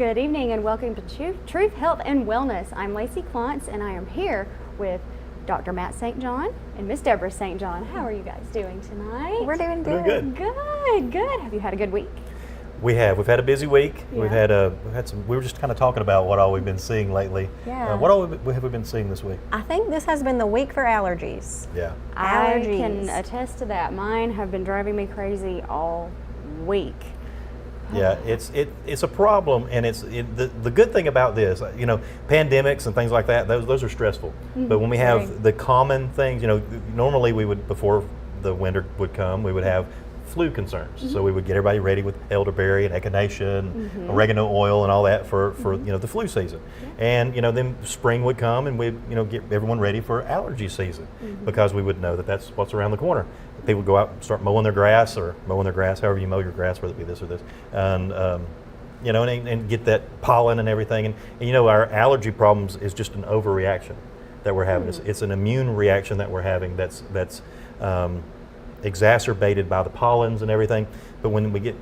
Good evening and welcome to Truth, Health, and Wellness. I'm Lacey Klontz and I am here with Dr. Matt St. John and Miss Debra St. John. How are you guys doing tonight? We're doing good. Doing good. Good. Have you had a good week? We have. We've had a busy week. Yeah. We've had some. We were just kind of talking about what all we've been seeing lately. Yeah. What all have we been seeing this week? I think this has been the week for allergies. Yeah. I Allergies. can attest to that. Mine have been driving me crazy all week. Yeah, it's a problem, and the good thing about this, pandemics and things like that, those are stressful. But when we have Right. the common things, normally we would, before the winter would come, we would have flu concerns. So we would get everybody ready with elderberry and echinacea and oregano oil and all that for the flu season. And then spring would come and we'd get everyone ready for allergy season because we would know that that's what's around the corner. People would go out and start mowing their grass, however you mow your grass, whether it be this or this, and get that pollen and everything. And our allergy problems is just an overreaction that we're having. It's an immune reaction that we're having that's exacerbated by the pollens and everything. But when we get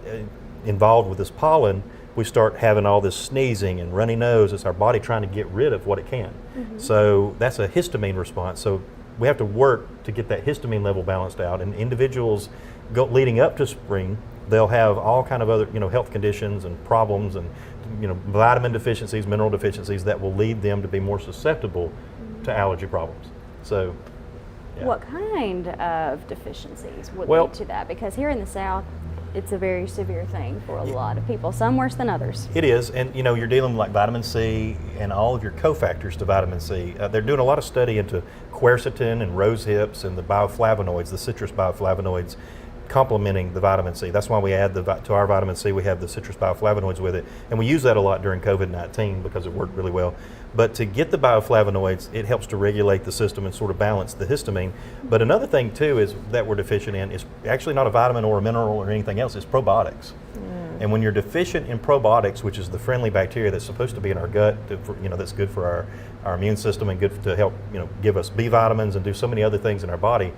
involved with this pollen, we start having all this sneezing and runny nose. It's our body trying to get rid of what it can. So that's a histamine response. So we have to work to get that histamine level balanced out. And individuals leading up to spring, they'll have all kind of other health conditions and problems and vitamin deficiencies, mineral deficiencies that will lead them to be more susceptible to allergy problems. So yeah. What kind of deficiencies would Well- lead to that? Because here in the South, it's a very severe thing for a lot of people, some worse than others. It is, and you're dealing with like vitamin C and all of your cofactors to vitamin C. They're doing a lot of study into quercetin and rose hips and the bioflavonoids, the citrus bioflavonoids, complementing the vitamin C. That's why we add to our vitamin C, we have the citrus bioflavonoids with it. And we use that a lot during COVID-19 because it worked really well. But to get the bioflavonoids, it helps to regulate the system and sort of balance the histamine. But another thing too is that we're deficient in is actually not a vitamin or a mineral or anything else, it's probiotics. And when you're deficient in probiotics, which is the friendly bacteria that's supposed to be in our gut, that's good for our immune system and good to help give us B vitamins and do so many other things in our body.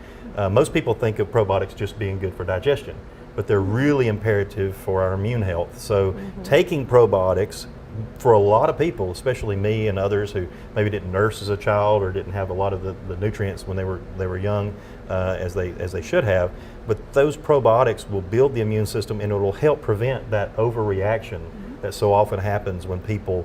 Most people think of probiotics just being good for digestion, but they're really imperative for our immune health. So taking probiotics for a lot of people, especially me and others who maybe didn't nurse as a child or didn't have a lot of the nutrients when they were young as they should have, but those probiotics will build the immune system and it will help prevent that overreaction that so often happens when people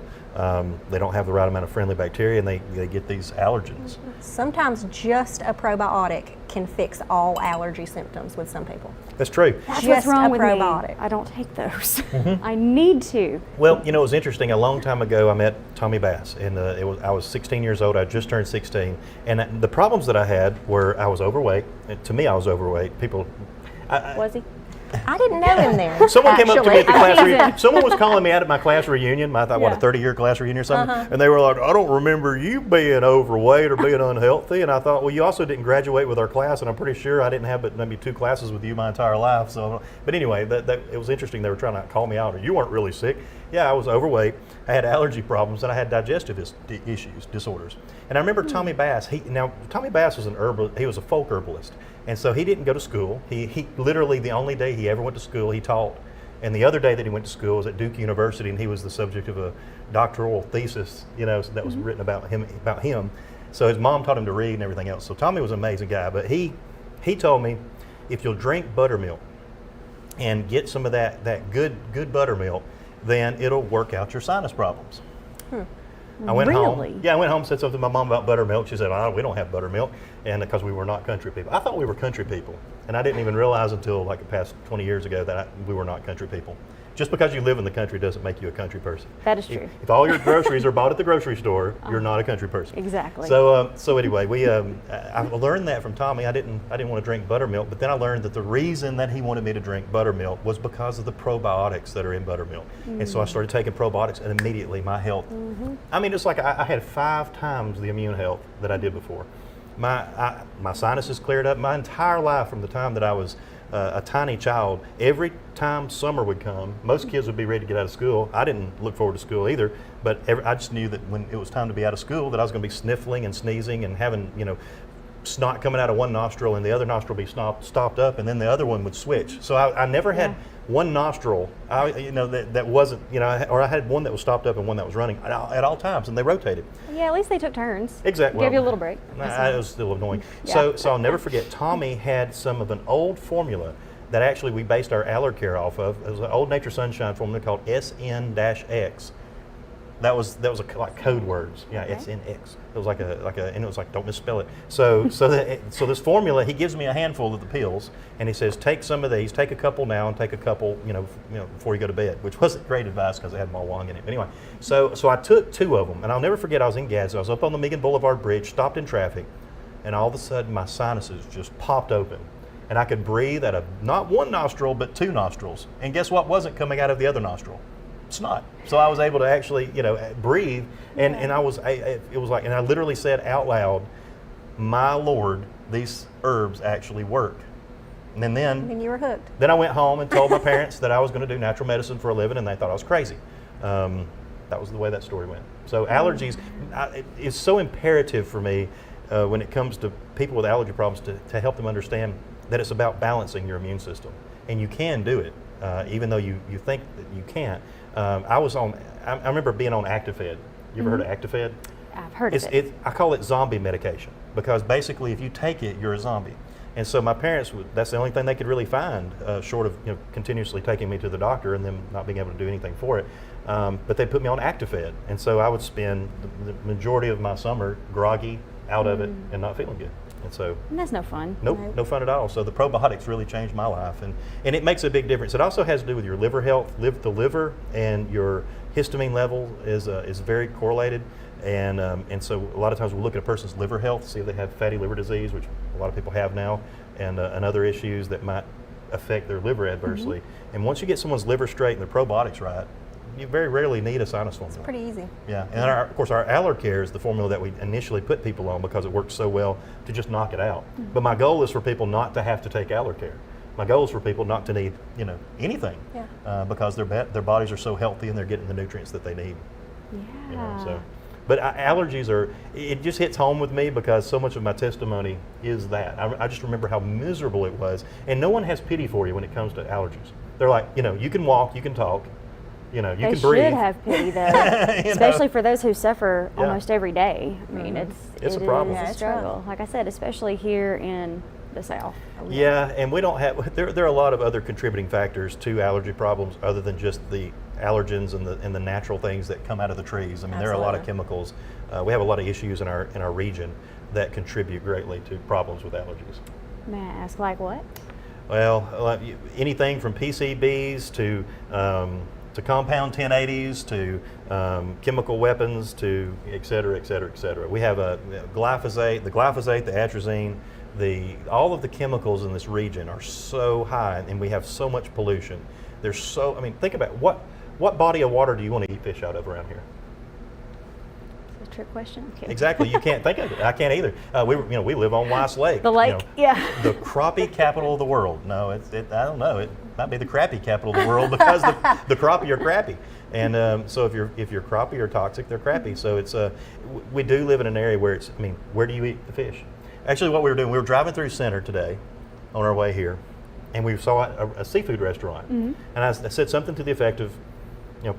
they don't have the right amount of friendly bacteria and they get these allergens. Sometimes just a probiotic can fix all allergy symptoms with some people. That's true. That's Just what's wrong a with probiotic. me. I don't take those. I need to. Well, it was interesting. A long time ago, I met Tommy Bass, and I was 16 years old. I just turned 16, and the problems that I had were I was overweight. And to me, I was overweight. People, Was he? I didn't know him then. someone came up to me at the class Amazing. reunion. Someone was calling me out at my class reunion. I thought, what, a Yeah. 30-year class reunion or something? And they were like, I don't remember you being overweight or being unhealthy. And I thought, well, you also didn't graduate with our class, and I'm pretty sure I didn't have but maybe 2 classes with you my entire life. So, but anyway, that it was interesting. They were trying to call me out. You weren't really sick. Yeah, I was overweight. I had allergy problems, and I had digestive disorders. And I remember Tommy Bass. Tommy Bass was he was a folk herbalist. And so he didn't go to school. He literally, the only day he ever went to school, he taught. And the other day that he went to school was at Duke University, and he was the subject of a doctoral thesis, that was written about him. So his mom taught him to read and everything else. So Tommy was an amazing guy. But he told me, if you'll drink buttermilk and get some of that good buttermilk, then it'll work out your sinus problems. I went home. Really? Yeah, I went home and said something to my mom about buttermilk. She said, we don't have buttermilk, and because we were not country people. I thought we were country people, and I didn't even realize until like the past 20 years ago that we were not country people. Just because you live in the country doesn't make you a country person. That is true. If all your groceries are bought at the grocery store, you're not a country person. Exactly. So anyway, I learned that from Tommy. I didn't want to drink buttermilk, but then I learned that the reason that he wanted me to drink buttermilk was because of the probiotics that are in buttermilk. And so I started taking probiotics, and immediately my health. I mean, it's like I had 5 times the immune health that I did before. My sinuses cleared up. My entire life, from the time that I was a tiny child, every time summer would come, most kids would be ready to get out of school. I didn't look forward to school either, but I just knew that when it was time to be out of school that I was going to be sniffling and sneezing and having snot coming out of one nostril and the other nostril be stopped up, and then the other one would switch. So I never had one nostril, that wasn't, or I had one that was stopped up and one that was running at all times, and they rotated. Yeah, at least they took turns. Exactly. Give you a little break. It was still annoying. Yeah. So I'll never forget, Tommy had some of an old formula that actually we based our Allercare off of. It was an old Nature Sunshine formula called SN-X. That was like code words. Yeah, Okay. SN-X. It was like and it was like, don't misspell it. So this formula, he gives me a handful of the pills, and he says, take some of these, take a couple now, and take a couple, before you go to bed, which wasn't great advice because it had Malwang in it. But anyway, so I took 2 of them, and I'll never forget, I was in Gadsden. I was up on the Megan Boulevard Bridge, stopped in traffic, and all of a sudden my sinuses just popped open, and I could breathe out of not one nostril but 2 nostrils. And guess what wasn't coming out of the other nostril? Snot. So I was able to actually, breathe, and it was like, and I literally said out loud, "My Lord, these herbs actually work." And then you were hooked. Then I went home and told my parents that I was going to do natural medicine for a living, and they thought I was crazy. That was the way that story went. So allergies, it's so imperative for me when it comes to people with allergy problems to help them understand that it's about balancing your immune system, and you can do it, even though you think that you can't. I remember being on Actifed. You ever heard of Actifed? I've heard of it. I call it zombie medication, because basically if you take it, you're a zombie. And so my parents, that's the only thing they could really find, short of continuously taking me to the doctor and them not being able to do anything for it. But they put me on Actifed. And so I would spend the majority of my summer groggy, out of it, and not feeling good. And so And that's no fun. Nope, no fun at all. So the probiotics really changed my life, and it makes a big difference. It also has to do with your liver health. The liver and your histamine level is very correlated, and so a lot of times we look at a person's liver health, see if they have fatty liver disease, which a lot of people have now, and other issues that might affect their liver adversely. And once you get someone's liver straight and their probiotics right, you very rarely need a sinus formula. Pretty easy. Yeah, and of course our Allercare is the formula that we initially put people on because it works so well to just knock it out. But my goal is for people not to have to take Allercare. My goal is for people not to need, anything, because their bodies are so healthy and they're getting the nutrients that they need. Yeah. But allergies it just hits home with me because so much of my testimony is that. I just remember how miserable it was, and no one has pity for you when it comes to allergies. They're like, you can walk, you can talk. You They can breathe. should have pity, though, especially for those who suffer almost every day. I mean, It's a problem. It's a struggle. Like I said, especially here in the South. Yeah, and we don't have. There are a lot of other contributing factors to allergy problems other than just the allergens and the natural things that come out of the trees. I mean, there are a lot of chemicals. We have a lot of issues in our region that contribute greatly to problems with allergies. May I ask, like what? Well, anything from PCBs to compound 1080s to chemical weapons to et cetera, et cetera, et cetera. We have glyphosate, the atrazine, all of the chemicals in this region are so high, and we have so much pollution. Think about what body of water do you want to eat fish out of around here? It's a trick question. Okay. Exactly, you can't think of it. I can't either. We live on Weiss Lake. The lake, The crappie capital of the world. No, I don't know. It might be the crappie capital of the world because the crappie are crappy. And so if your crappie are toxic, they're crappy. So we do live in an area where where do you eat the fish? Actually, what we were doing, we were driving through Center today on our way here, and we saw a seafood restaurant. And I said something to the effect of,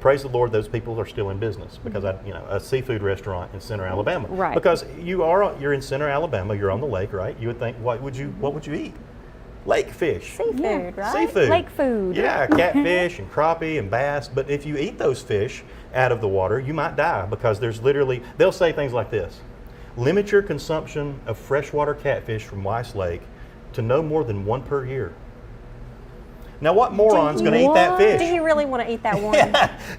praise the Lord, those people are still in business, because a seafood restaurant in Center Alabama. Right. Because you're in Center Alabama, you're on the lake, right? You would think, what would you eat? Lake fish. Seafood, right? Seafood. Lake food. Yeah, catfish and crappie and bass. But if you eat those fish out of the water, you might die, because they'll say things like this: limit your consumption of freshwater catfish from Weiss Lake to no more than 1 per year. Now, what moron's going to eat that fish? Do you really want to eat that one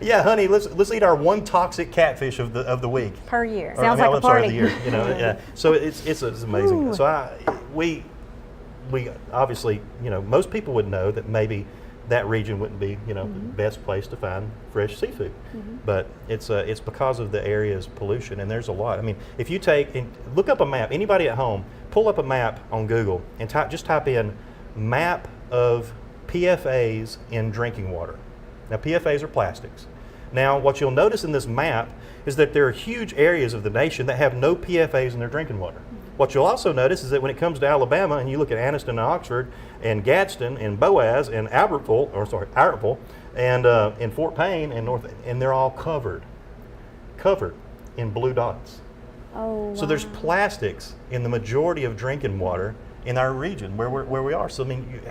Yeah, honey, let's eat our one toxic catfish of the week. per year? Sounds like a I'm sorry, party. the year. Yeah. So it's amazing. Ooh. So we obviously, most people would know that maybe that region wouldn't be, the best place to find fresh seafood. But it's because of the area's pollution, and there's a lot. If you look up a map, anybody at home, pull up a map on Google and just type in map of PFAs in drinking water. Now, PFAs are plastics. Now, what you'll notice in this map is that there are huge areas of the nation that have no PFAs in their drinking water. What you'll also notice is that when it comes to Alabama, and you look at Anniston and Oxford, and Gadsden, and Boaz, and Albertville, and in Fort Payne, and and they're all covered in blue dots. Oh, So there's wow. plastics in the majority of drinking water in our region where we are. So I mean,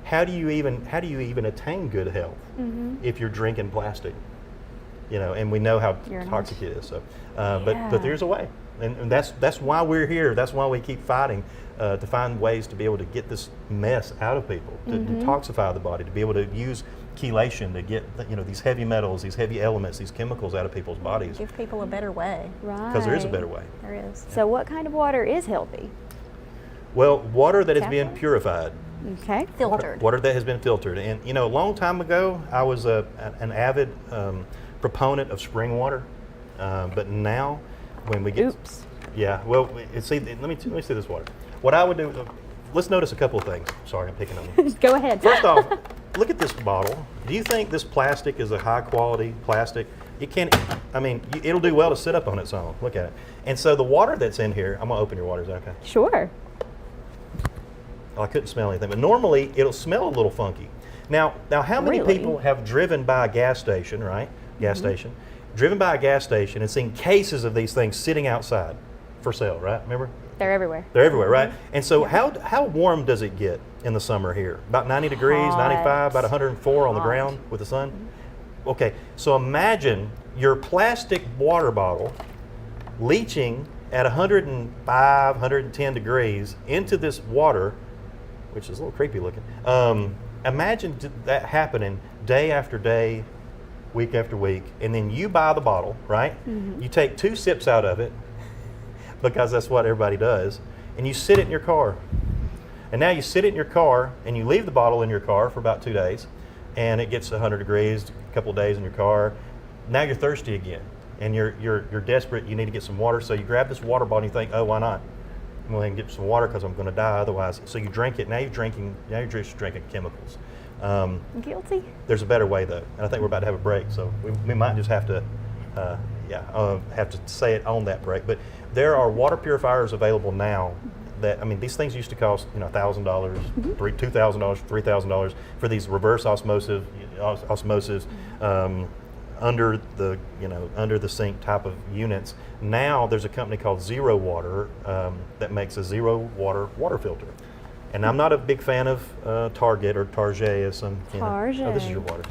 how do you even attain good health if you're drinking plastic? You know, and we know how toxic it is. So, but there's a way, and that's why we're here. That's why we keep fighting to find ways to be able to get this mess out of people, to detoxify the body, to be able to use chelation to get these heavy metals, these heavy elements, these chemicals out of people's bodies. Give people a better way. Right. Because there is a better way. There is. So what kind of water is healthy? Well, water that is Tap being water? purified. Okay. Filtered. Water that has been filtered. And a long time ago, I was an avid proponent of spring water. But now, when we get... Oops. Yeah, well, see, let me see this water. What I would do, let's notice a couple of things. Sorry, I'm picking on you. Go ahead. First off, look at this bottle. Do you think this plastic is a high quality plastic? You can't, I mean, it'll do well to sit up on its own. Look at it. And so the water that's in here, I'm going to open your water, is that okay? Sure. Oh, I couldn't smell anything, but normally it'll smell a little funky. Now how many Really? people have driven by a gas station, right? Gas station. Driven by a gas station and seen cases of these things sitting outside for sale, right? Remember? They're everywhere. They're everywhere, right? And so how warm does it get in the summer here? About 90 degrees, Hot. 95, about 104 on the Hot. ground with the sun? Okay, so imagine your plastic water bottle leaching at 105, 110 degrees into this water, which is a little creepy looking. Imagine that happening day after day, week after week, and then you buy the bottle, right? You take 2 sips out of it, because that's what everybody does, and you sit it in your car. And now you sit it in your car, and you leave the bottle in your car for about 2 days, and it gets 100 degrees, a couple of days in your car. Now you're thirsty again, and you're desperate. You need to get some water, so you grab this water bottle and you think, oh, why not? I'm going to get some water because I'm going to die otherwise. So you drink it. Now you're just drinking chemicals. Guilty. There's a better way though, and I think we're about to have a break, so we might just have to have to say it on that break. But there are water purifiers available now that, I mean, these things used to cost $1,000, $2,000, $3,000 for these reverse osmosis under the sink type of units. Now there's a company called Zero Water that makes a zero water filter. And I'm not a big fan of Target or Target as some. Target. Oh, this is your water.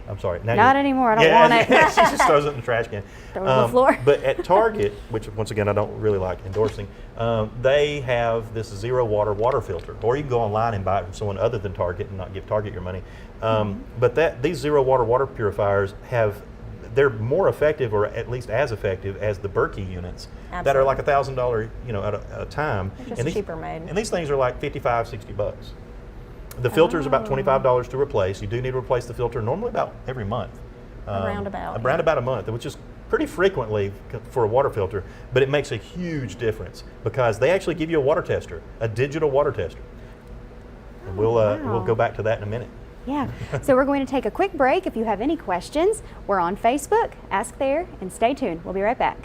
I'm sorry. Now Not anymore. I don't want it. She just throws it in the trash can. Throw it on the floor. But at Target, which once again I don't really like endorsing, they have this zero water filter. Or you can go online and buy it from someone other than Target and not give Target your money. But these zero water purifiers they're more effective, or at least as effective as the Berkey units that are like $1,000, at a time. They're just cheaper made. And these things are like $55-$60. The filter is about $25 to replace. You do need to replace the filter normally about every month. Around about a month, which is pretty frequently for a water filter, but it makes a huge difference because they actually give you a water tester, a digital water tester. And we'll go back to that in a minute. Yeah. So we're going to take a quick break. If you have any questions, we're on Facebook. Ask there and stay tuned. We'll be right back.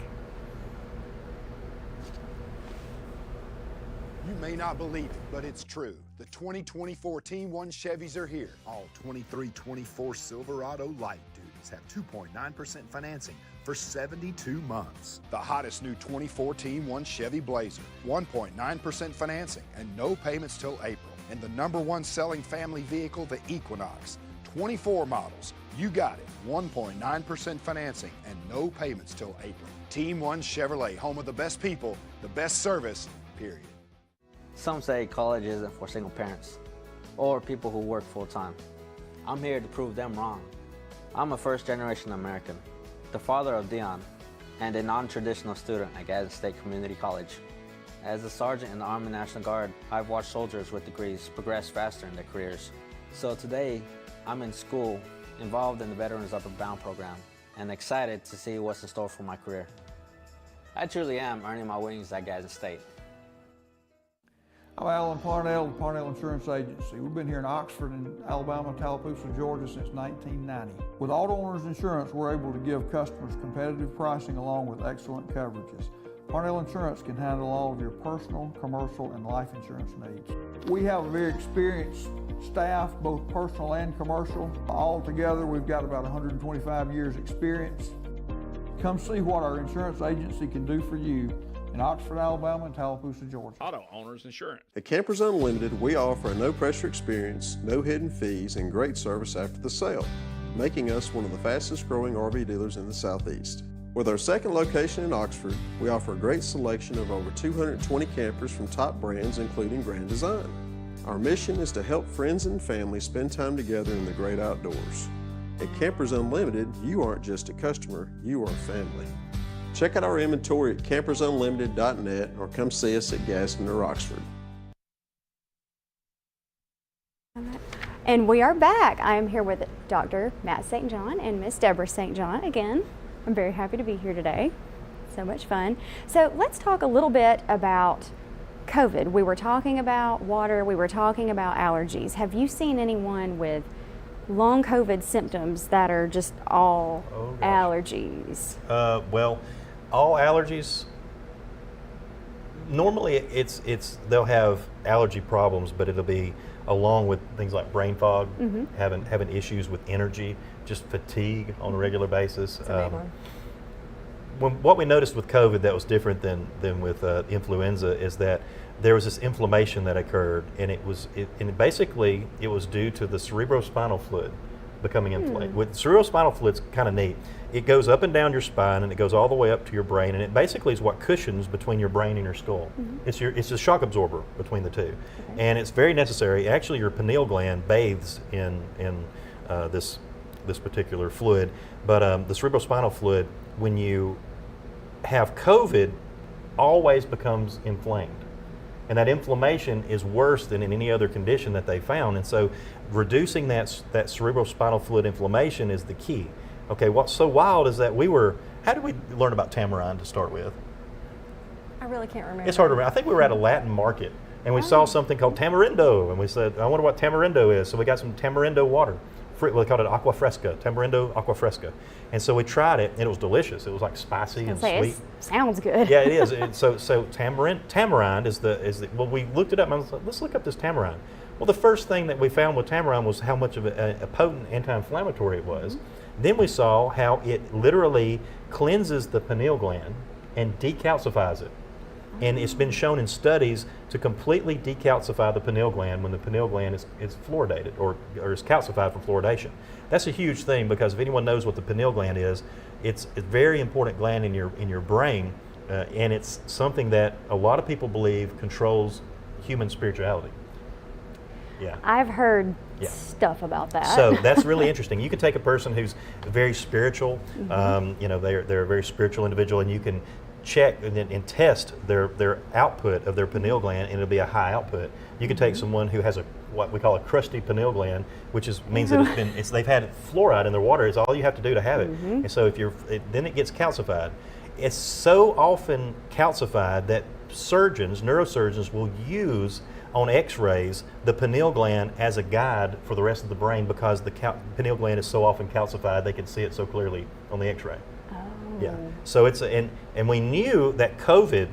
You may not believe it, but it's true. The 2024 Team 1 Chevys are here. All 23-24 Silverado light duties have 2.9% financing for 72 months. The hottest new 24 Team 1 Chevy Blazer, 1.9% financing and no payments till April. And the #1 selling family vehicle, the Equinox. 24 models. You got it. 1.9% financing and no payments till April. Team 1 Chevrolet, home of the best people, the best service, period. Some say college isn't for single parents or people who work full-time. I'm here to prove them wrong. I'm a first-generation American, the father of Dion, and a non-traditional student at Debra St Community College. As a sergeant in the Army National Guard, I've watched soldiers with degrees progress faster in their careers. So today, I'm in school, involved in the Veterans Upward Bound program, and excited to see what's in store for my career. I truly am earning my wings at Debra St. I'm Alan Parnell with Parnell Insurance Agency. We've been here in Oxford and Alabama, Tallapoosa, Georgia since 1990. With Auto Owners Insurance, we're able to give customers competitive pricing along with excellent coverages. Parnell Insurance can handle all of your personal, commercial, and life insurance needs. We have a very experienced staff, both personal and commercial. All together, we've got about 125 years experience. Come see what our insurance agency can do for you in Oxford, Alabama, and Tallapoosa, Georgia. Auto Owners Insurance. At Campers Unlimited, we offer a no-pressure experience, no hidden fees, and great service after the sale, making us one of the fastest-growing RV dealers in the Southeast. With our second location in Oxford, we offer a great selection of over 220 campers from top brands, including Grand Design. Our mission is to help friends and family spend time together in the great outdoors. At Campers Unlimited, you aren't just a customer, you are family. Check out our inventory at campersunlimited.net or come see us at Gaston or Oxford. And we are back. I am here with Dr. Matt St. John and Miss Debra St. John again. I'm very happy to be here today. So much fun. So let's talk a little bit about COVID. We were talking about water, we were talking about allergies. Have you seen anyone with long COVID symptoms that are just all allergies? Well, all allergies, normally they'll have allergy problems, but it'll be along with things like brain fog, having issues with energy, just fatigue on a regular basis. It's a big one. What we noticed with COVID that was different than with influenza is that there was this inflammation that occurred, and it was due to the cerebrospinal fluid becoming inflamed. With cerebrospinal fluid's kind of neat. It goes up and down your spine, and it goes all the way up to your brain, and it basically is what cushions between your brain and your skull. It's a shock absorber between the two, and it's very necessary. Actually, your pineal gland bathes in this particular fluid, but the cerebrospinal fluid, when you have COVID, always becomes inflamed. And that inflammation is worse than in any other condition that they found. And so reducing that cerebrospinal fluid inflammation is the key. Okay, what's so wild is that how did we learn about tamarind to start with? I really can't remember. It's hard to remember. I think we were at a Latin market and we saw something called tamarindo, and we said, I wonder what tamarindo is. So we got some tamarindo water. We called it aqua fresca, tamarindo aqua fresca. And so we tried it, and it was delicious. It was like spicy and sweet. It sounds good. Yeah, it is. So tamarind is the. Well, we looked it up, and I was like, let's look up this tamarind. Well, the first thing that we found with tamarind was how much of a potent anti-inflammatory it was. Then we saw how it literally cleanses the pineal gland and decalcifies it. And it's been shown in studies to completely decalcify the pineal gland when the pineal gland is fluoridated or is calcified from fluoridation. That's a huge thing, because if anyone knows what the pineal gland is, it's a very important gland in your brain, and it's something that a lot of people believe controls human spirituality. Yeah. I've heard stuff about that. So that's really interesting. You can take a person who's very spiritual, they're a very spiritual individual, and you can check and test their output of their pineal gland, and it'll be a high output. You can take someone who has what we call a crusty pineal gland, which means that they've had fluoride in their water. It's all you have to do to have it. And so then it gets calcified. It's so often calcified that neurosurgeons will use on x-rays the pineal gland as a guide for the rest of the brain, because the pineal gland is so often calcified they can see it so clearly on the x-ray. Yeah. So and we knew that COVID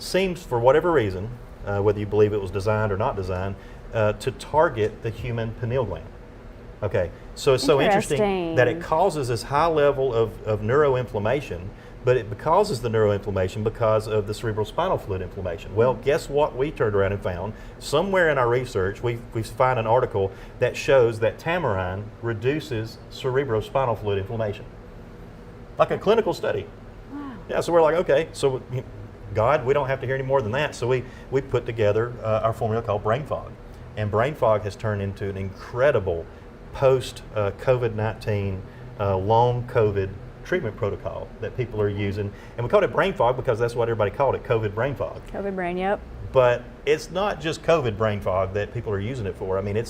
seems, for whatever reason, whether you believe it was designed or not designed, to target the human pineal gland. Okay. So it's so interesting that it causes this high level of neuroinflammation, but it causes the neuroinflammation because of the cerebrospinal fluid inflammation. Well, guess what we turned around and found? Somewhere in our research, we found an article that shows that tamarind reduces cerebrospinal fluid inflammation. Like a clinical study. Wow. Yeah, so we're like, okay, so God, we don't have to hear any more than that. So we put together our formula called brain fog. And brain fog has turned into an incredible post-COVID-19 long COVID treatment protocol that people are using. And we called it brain fog because that's what everybody called it, COVID brain fog. COVID brain, yep. But it's not just COVID brain fog that people are using it for. I mean,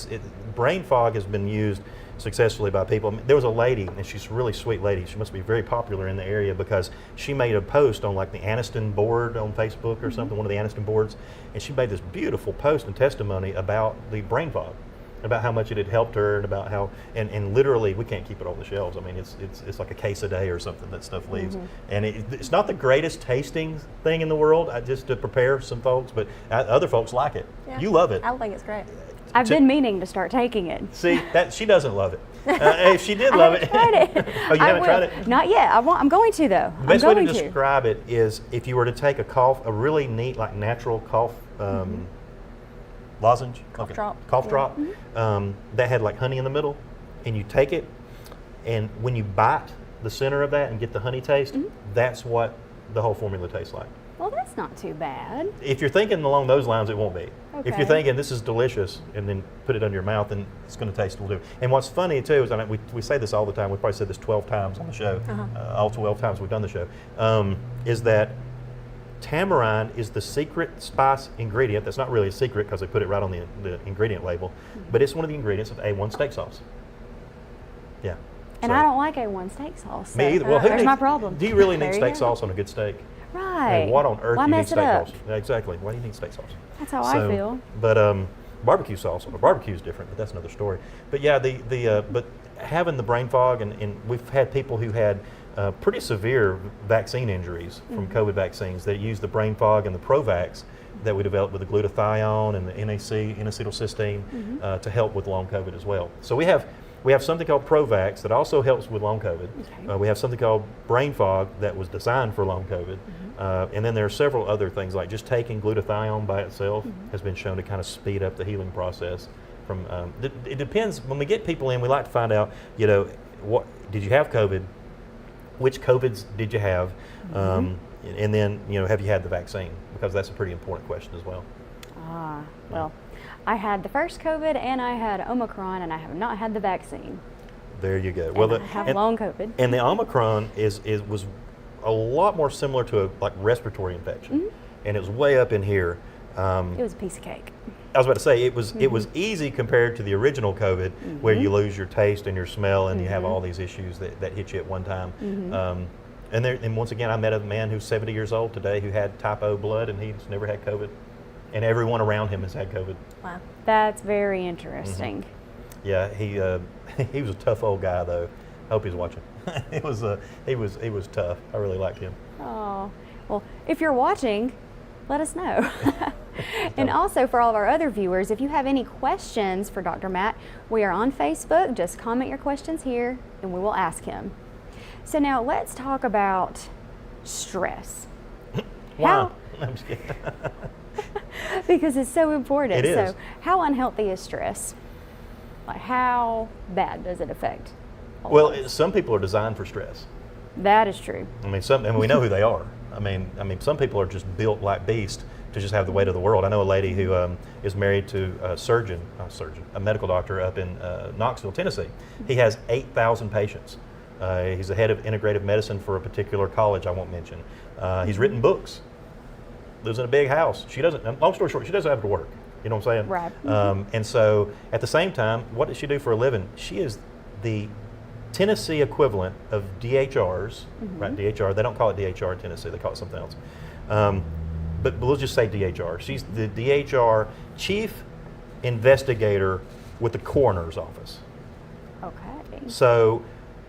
brain fog has been used successfully by people. I mean, there was a lady, and she's a really sweet lady. She must be very popular in the area because she made a post on like the Aniston board on Facebook or something, one of the Aniston boards, and she made this beautiful post and testimony about the brain fog. about how much it had helped her, and about how, and literally we can't keep it on the shelves. I mean, it's like a case a day or something that stuff leaves, and it's not the greatest tasting thing in the world. Just to prepare some folks, but other folks like it. Yeah. You love it. I think it's great. I've been meaning to start taking it. See, that she doesn't love it. If she did love it, tried it. Oh, you I haven't will. tried it? Not yet. I'm going to though. The best way to I'm going describe it is if you were to take a really neat, like natural cough lozenge, Cough drop. cough drop, that had like honey in the middle, and you take it, and when you bite the center of that and get the honey taste, that's what the whole formula tastes like. Well, that's not too bad. If you're thinking along those lines, it won't be. If Okay. you're thinking this is delicious and then put it under your mouth, then it's going to taste a little different. And what's funny too is, I mean, we say this all the time. We probably said this 12 times on the show, all 12 times we've done the show, is that tamarind is the secret spice ingredient. That's not really a secret because they put it right on the ingredient label, but it's one of the ingredients of A1 steak sauce. Yeah. And So- I don't like A1 steak sauce. Me so either. Well, who there's needs- my problem. Do you really need There you steak go. sauce on a good steak? Right. I mean, what on earth Why do you need mess it steak up? sauce? Yeah, exactly. Why do you need steak sauce? That's how I feel. But barbecue sauce on a barbecue is different, but that's another story. But yeah, but having the brain fog, and we've had people who had pretty severe vaccine injuries from COVID vaccines that use the brain fog and the Provax that we developed with the glutathione and the N-acetylcysteine to help with long COVID as well. So we have something called Provax that also helps with long COVID. Okay. We have something called brain fog that was designed for long COVID. And then there are several other things, like just taking glutathione by itself has been shown to kind of speed up the healing process. From it depends. When we get people in, we like to find out, what did you have COVID? Which COVIDs did you have? And then, have you had the vaccine? Because that's a pretty important question as well. Well, I had the first COVID and I had Omicron, and I have not had the vaccine. There you go. And I have long COVID. And the Omicron was a lot more similar to a respiratory infection, and it was way up in here. It was a piece of cake. I was about to say it was easy compared to the original COVID, where you lose your taste and your smell, and you have all these issues that hit you at one time. And once again, I met a man who's 70 years old today who had type O blood, and he's never had COVID, and everyone around him has had COVID. Wow. That's very interesting. Yeah, he was a tough old guy though. I hope he's watching. He was tough. I really liked him. Oh, well, if you're watching, let us know. And also for all of our other viewers, if you have any questions for Dr. Matt, we are on Facebook. Just comment your questions here and we will ask him. So now let's talk about stress. Wow. I'm just kidding. Because it's so important. It is. So how unhealthy is stress? Like how bad does it affect? Well, some people are designed for stress. That is true. I mean, we know who they are. I mean, some people are just built like beasts to just have the weight of the world. I know a lady who is married to a medical doctor up in Knoxville, Tennessee. He has 8,000 patients. He's the head of integrative medicine for a particular college I won't mention. He's written books. Lives in a big house. She doesn't. Long story short, she doesn't have to work. You know what I'm saying? Right. And so, at the same time, what does she do for a living? She is the Tennessee equivalent of DHRs, right? DHR. They don't call it DHR in Tennessee. They call it something else. But we'll just say DHR. She's the DHR chief investigator with the coroner's office. Okay. So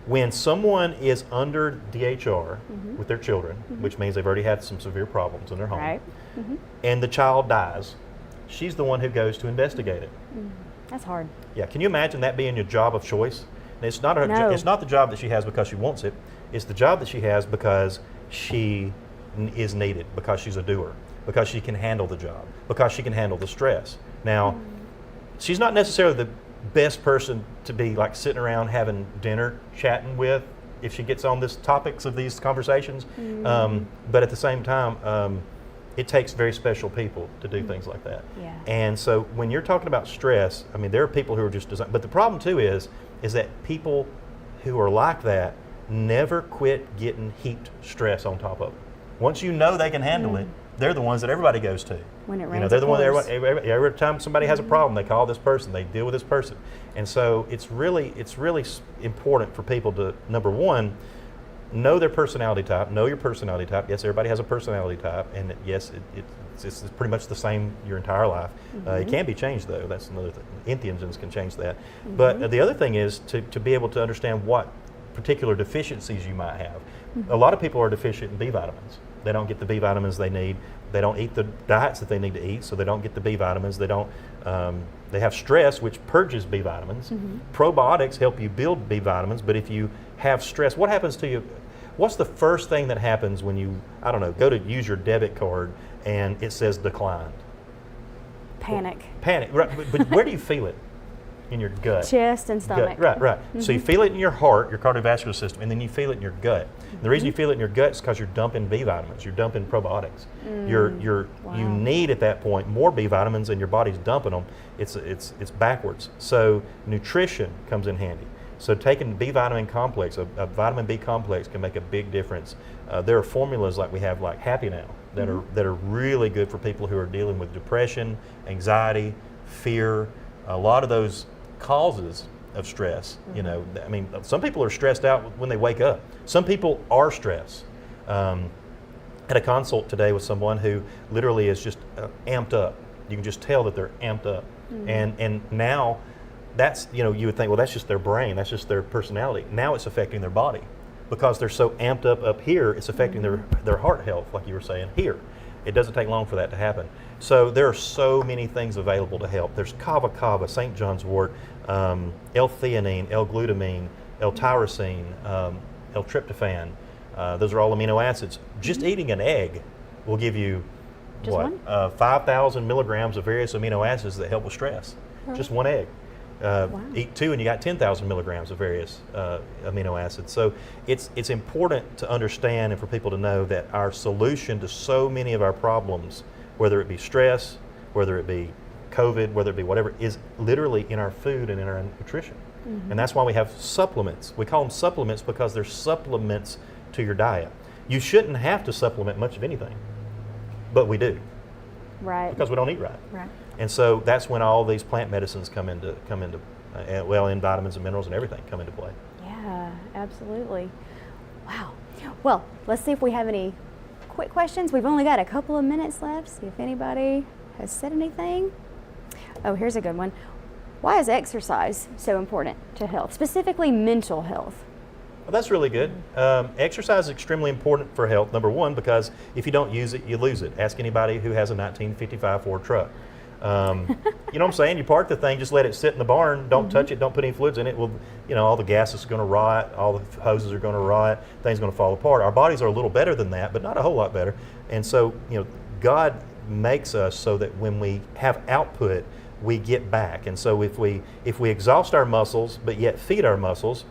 when someone is under DHR with their children, which means they've already had some severe problems in their home, Right. and the child dies, she's the one who goes to investigate it. That's hard. Yeah, can you imagine that being your job of choice? And it's not No. it's not the job that she has because she wants it. It's the job that she has because she is needed, because she's a doer, because she can handle the job, because she can handle the stress. Now, she's not necessarily the best person to be like sitting around having dinner, chatting with, if she gets on this topics of these conversations. But at the same time, it takes very special people to do things like that. Yeah. And so when you're talking about stress, I mean, there are people who are just designed, but the problem too is that people who are like that never quit getting heaped stress on top of it. Once you know they can handle it, they're the ones that everybody goes to. When it rains, they're the it one that pours. every time somebody has a problem, they call this person, they deal with this person. And so it's really important for people to, number one, know their personality type, know your personality type. Yes, everybody has a personality type, and yes, it's pretty much the same your entire life. It can be changed, though. That's another thing. Entheogens can change that. But the other thing is to be able to understand what particular deficiencies you might have. A lot of people are deficient in B vitamins. They don't get the B vitamins they need. They don't eat the diets that they need to eat, so they don't get the B vitamins. They don't. They have stress, which purges B vitamins. Probiotics help you build B vitamins, but if you have stress, what happens to you? What's the first thing that happens when you, I don't know, go to use your debit card and it says declined? Panic. Panic, right? But where do you feel it? In your gut. Chest and stomach. Gut. Right. So you feel it in your heart, your cardiovascular system, and then you feel it in your gut. The reason you feel it in your gut is because you're dumping B vitamins, you're dumping probiotics. You need at that point more B vitamins, and your body's dumping them. It's backwards. So nutrition comes in handy. So taking B vitamin complex, a vitamin B complex, can make a big difference. There are formulas like we have, like Happy Now, that are really good for people who are dealing with depression, anxiety, fear, a lot of those causes of stress. You know, I mean, some people are stressed out when they wake up. Some people are stressed. Had a consult today with someone who literally is just amped up. You can just tell that they're amped up. And now that's, you know, you would think, well, that's just their brain, that's just their personality. Now it's affecting their body because they're so amped up here. It's affecting their heart health, like you were saying here. It doesn't take long for that to happen. So there are so many things available to help. There's kava, St. John's wort, L-theanine, L-glutamine, L-tyrosine, L-tryptophan. Those are all amino acids. Just eating an egg will give you, 5,000 milligrams of various amino acids that help with stress. Just one egg. Eat 2 and you got 10,000 milligrams of various amino acids. So it's important to understand and for people to know that our solution to so many of our problems, whether it be stress, whether it be COVID, whether it be whatever, is literally in our food and in our nutrition. And that's why we have supplements. We call them supplements because they're supplements to your diet. You shouldn't have to supplement much of anything, but we do. Right. Because we don't eat right. Right. And so that's when all these plant medicines come into and vitamins and minerals and everything come into play. Yeah, absolutely. Wow. Well, let's see if we have any quick questions. We've only got a couple of minutes left. See if anybody has said anything. Oh, here's a good one. Why is exercise so important to health, specifically mental health? Well, that's really good. Exercise is extremely important for health, number one, because if you don't use it, you lose it. Ask anybody who has a 1955 Ford truck. You know what I'm saying? You park the thing, just let it sit in the barn, don't touch it, don't put any fluids in it. Well, you know, all the gas is going to rot, all the hoses are going to rot, things are going to fall apart. Our bodies are a little better than that, but not a whole lot better. And so, you know, God makes us so that when we have output, we get back. And so if we exhaust our muscles but yet feed our muscles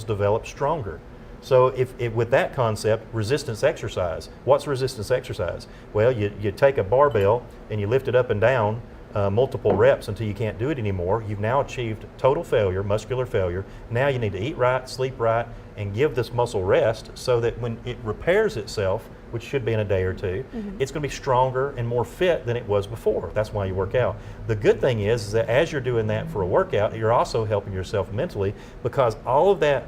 develop stronger. So if with that concept, resistance exercise, what's resistance exercise? Well, you take a barbell and you lift it up and down multiple reps until you can't do it anymore. You've now achieved total failure, muscular failure. Now you need to eat right, sleep right, and give this muscle rest so that when it repairs itself, which should be in a day or two, it's going to be stronger and more fit than it was before. That's why you work out. The good thing is that as you're doing that for a workout, you're also helping yourself mentally, because all of that,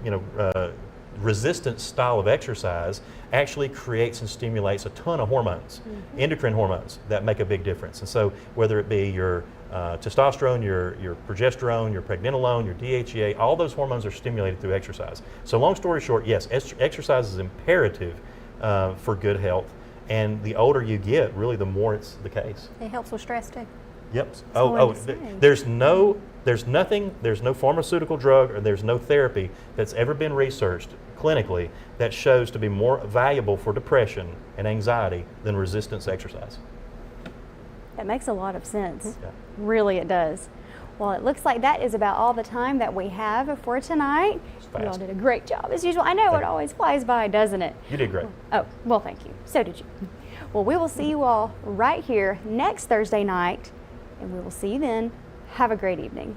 you know, resistance style of exercise actually creates and stimulates a ton of hormones, endocrine hormones that make a big difference. And so whether it be your testosterone, your progesterone, your pregnenolone, your DHEA, all those hormones are stimulated through exercise. So long story short, yes, exercise is imperative for good health, and the older you get, really the more it's the case. It helps with stress too. Yep. There's That's no pharmaceutical drug or there's no therapy that's ever been researched clinically that shows to be more valuable for depression and anxiety than resistance exercise. That makes a lot of sense. Yeah. Really, it does. Well, it looks like that is about all the time that we have for tonight. You all did a great job as usual. I know it always flies by, doesn't it? You did great. Oh, well, thank you. So did you. Well, we will see you all right here next Thursday night, and we will see you then. Have a great evening.